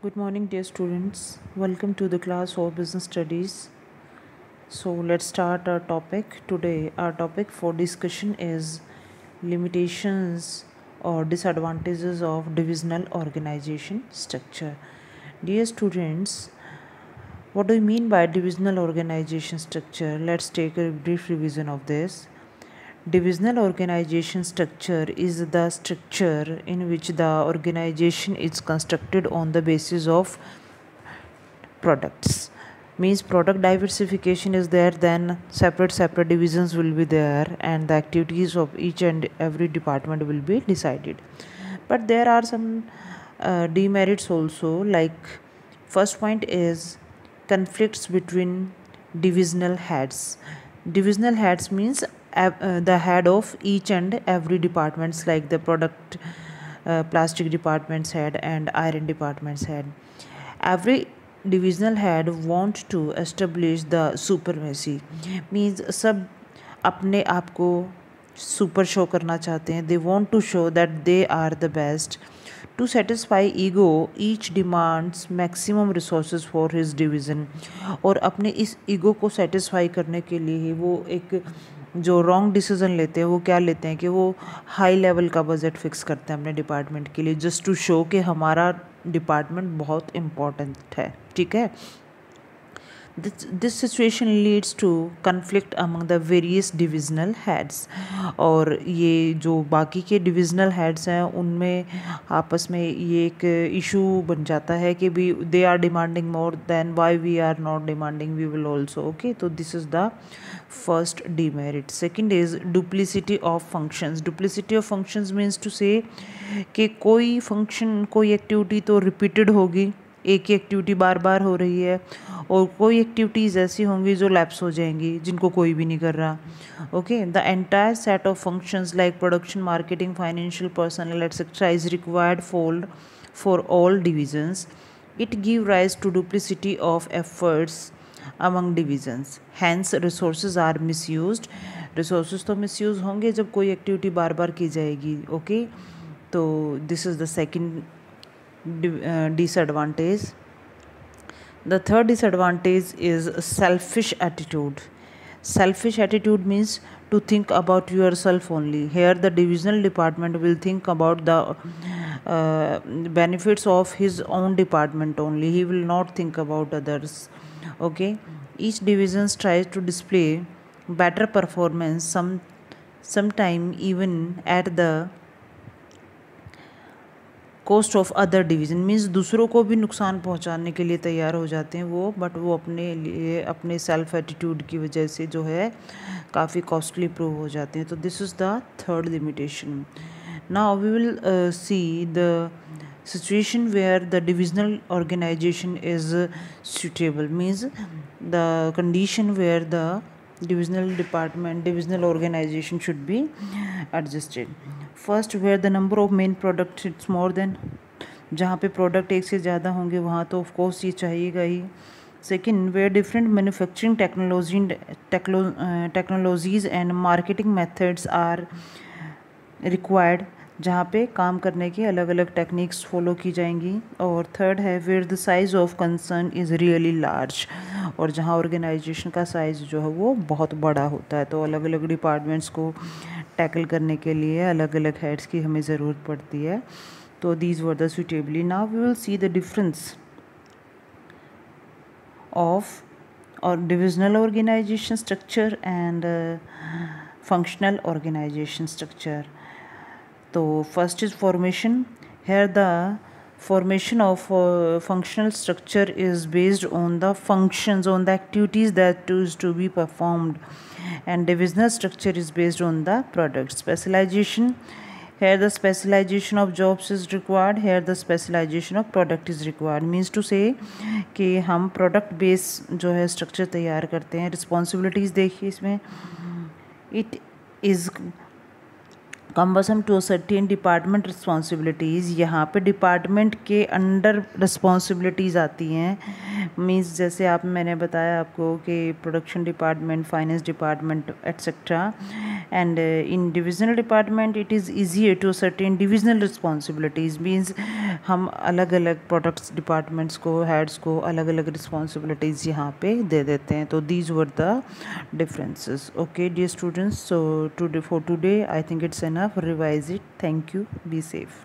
Good morning, dear students. Welcome to the class of business studies. So, let's start our topic. Today, our topic for discussion is limitations or disadvantages of divisional organization structure. Dear students, what do you mean by divisional organization structure? Let's take a brief revision of this. Divisional organization structure is the structure in which the organization is constructed on the basis of products. Means product diversification is there, then separate divisions will be there, and the activities of each and every department will be decided. But there are some demerits also, like first point is conflicts between divisional heads. Divisional heads means the head of each and every departments, like the product plastic department's head and iron department's head. Every divisional head want to establish the supremacy. Means सब अपने आप को super show करना चाहते हैं. They want to show that they are the best. To satisfy ego, each demands maximum resources for his division. और अपने इस ईगो को सेटिस्फाई करने के लिए ही वो एक जो रॉन्ग डिसीजन लेते हैं, वो क्या लेते हैं कि वो हाई लेवल का बजट फिक्स करते हैं अपने डिपार्टमेंट के लिए, जस्ट टू शो कि हमारा डिपार्टमेंट बहुत इम्पोर्टेंट है. ठीक है. This situation leads to conflict among the various divisional heads. और ये जो बाकी के divisional heads हैं उनमें आपस में ये एक issue बन जाता है कि भी they are demanding more than why we are not demanding, we will also. Okay, तो this is the first demerit. Second is duplicity of functions. Duplicity of functions means to say कि कोई function कोई activity तो repeated होगी, एक ही activity bar बार हो रही है, और कोई एक्टिविटीज़ ऐसी होंगी जो लैप्स हो जाएंगी जिनको कोई भी नहीं कर रहा. Okay. The entire set of functions like production, marketing, financial, personnel etcetera is required for all divisions. It give rise to duplicity of efforts among divisions. Hence resources are misused. Resources तो misuse होंगे जब कोई activity bar बार की जाएगी. Okay. तो this is the second disadvantage. The third disadvantage is selfish attitude. Selfish attitude means to think about yourself only. Here the divisional department will think about the benefits of his own department only. He will not think about others. Okay. Each division tries to display better performance, sometime even at the cost of other division. Means दूसरों को भी नुकसान पहुंचाने के लिए तैयार हो जाते हैं वो, बट वो अपने लिए अपने सेल्फ एटीट्यूड की वजह से जो है काफ़ी कॉस्टली प्रूव हो जाते हैं. तो this is the third limitation. Now we will see the situation where the divisional organization is suitable. Means the condition where the divisional organization should be adjusted. First where the number of main product it's more than. जहाँ पे product एक से ज़्यादा होंगे वहाँ तो of course ये चाहिएगा ही. Second, where different manufacturing technologies and marketing methods are required. जहाँ पे काम करने की अलग अलग टेक्निक्स फॉलो की जाएंगी. और थर्ड है where the size of concern is really large. और जहाँ ऑर्गेनाइजेशन का साइज़ जो है वो बहुत बड़ा होता है, तो अलग अलग डिपार्टमेंट्स को टैकल करने के लिए अलग अलग हेड्स की हमें ज़रूरत पड़ती है. तो these were the suitably. Now we will see the difference of और divisional organisation structure and functional organisation structure. तो first is formation. Here the formation of functional structure is based on the functions, on the activities that is to be performed, and divisional structure is based on the product. Specialization, here the specialization of jobs is required, here the specialization of product is required. Means to say कि हम product base जो है structure तैयार करते हैं. responsibilities देखिए इसमें, it is cumbersome to certain department responsibilities. यहाँ पे डिपार्टमेंट के अंडर रिस्पॉन्सिबिलिटीज़ आती हैं. मीन्स जैसे आप मैंने बताया आपको कि production department, finance department etcetera, and in divisional department it is easier to ascertain divisional responsibilities, means हम अलग अलग प्रोडक्ट्स डिपार्टमेंट्स को, हेड्स को अलग अलग रिस्पॉन्सिबिलिटीज़ यहाँ पे दे देते हैं. तो these were the differences. Okay dear students, so for today I think it's enough. Revise it. Thank you. Be safe.